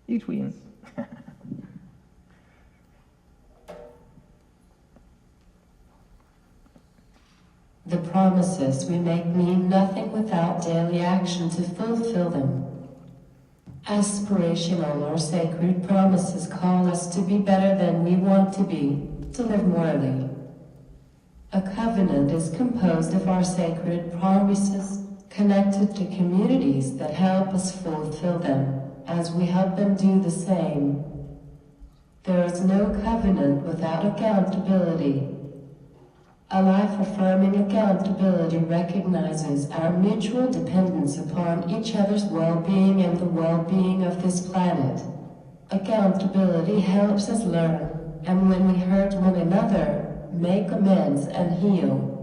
It wins. The promises we make mean nothing without daily action to fulfill them. Aspirational or sacred promises call us to be better than we want to be, to live morally. A covenant is composed of our sacred promises, connected to communities that help us fulfill them, as we help them do the same. There is no covenant without accountability. A life-affirming accountability recognizes our mutual dependence upon each other's well-being and the well-being of this planet. Accountability helps us learn, and when we hurt one another, make amends and heal.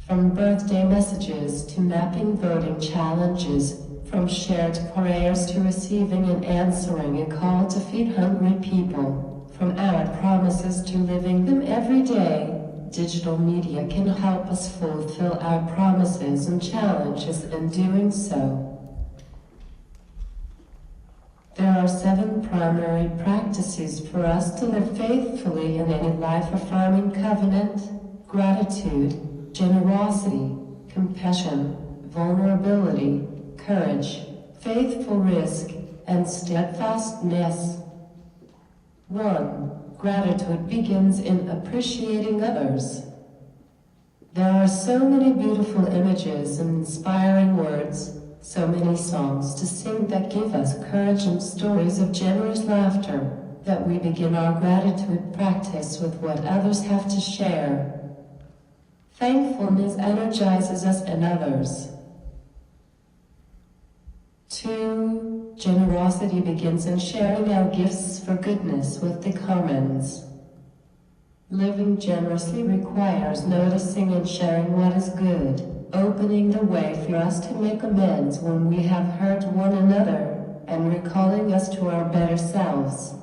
From birthday messages to mapping voting challenges, from shared prayers to receiving and answering a call to feed hungry people, from our promises to living them every day, digital media can help us fulfill our promises and challenges in doing so. There are 7 primary practices for us to live faithfully in any life-affirming covenant: gratitude, generosity, compassion, vulnerability, courage, faithful risk, and steadfastness. 1. Gratitude begins in appreciating others. There are so many beautiful images and inspiring words, so many songs to sing that give us courage and stories of generous laughter, that we begin our gratitude practice with what others have to share. Thankfulness energizes us and others. 2. Generosity begins in sharing our gifts for goodness with the commons. Living generously requires noticing and sharing what is good, opening the way for us to make amends when we have hurt one another, and recalling us to our better selves.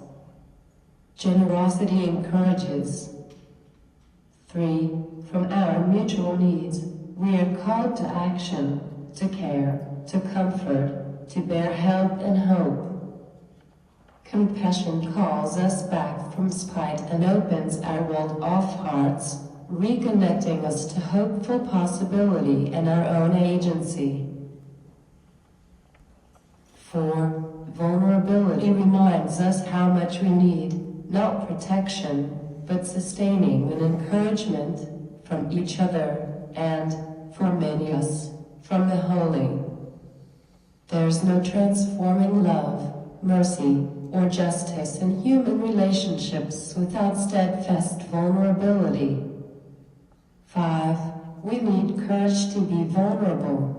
Generosity encourages. 3. From our mutual needs, we are called to action, to care, to comfort, to bear help and hope. Compassion calls us back from spite and opens our walled-off hearts, reconnecting us to hopeful possibility and our own agency. 4. Vulnerability reminds us how much we need, not protection, but sustaining and encouragement from each other and, for many of us, from the Holy. There's no transforming love, mercy, or justice in human relationships without steadfast vulnerability. 5. We need courage to be vulnerable.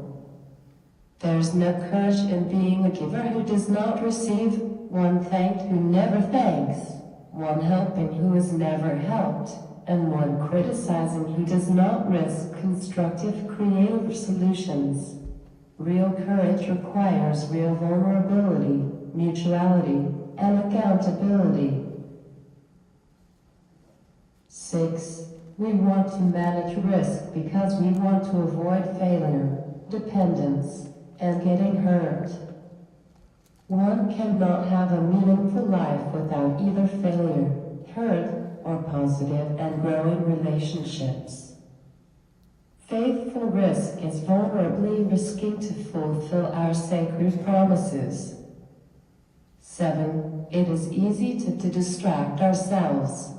There's no courage in being a giver who does not receive, one thanked who never thanks, one helping who is never helped, and one criticizing who does not risk constructive, creative solutions. Real courage requires real vulnerability, mutuality, and accountability. 6. We want to manage risk because we want to avoid failure, dependence, and getting hurt. One cannot have a meaningful life without either failure, hurt, or positive and growing relationships. Faithful risk is vulnerably risking to fulfill our sacred promises. 7. It is easy to distract ourselves.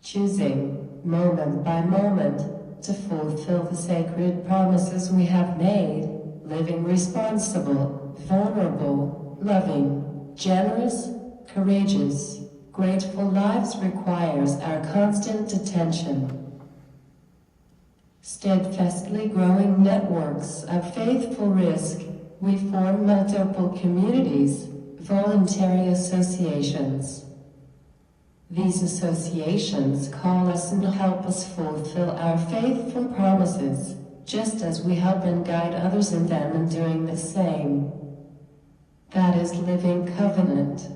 Choosing, moment by moment, to fulfill the sacred promises we have made, living responsible, vulnerable, loving, generous, courageous, grateful lives requires our constant attention. Steadfastly growing networks of faithful risk, we form multiple communities, voluntary associations. These associations call us and help us fulfill our faithful promises, just as we help and guide others in them in doing the same. That is living covenant.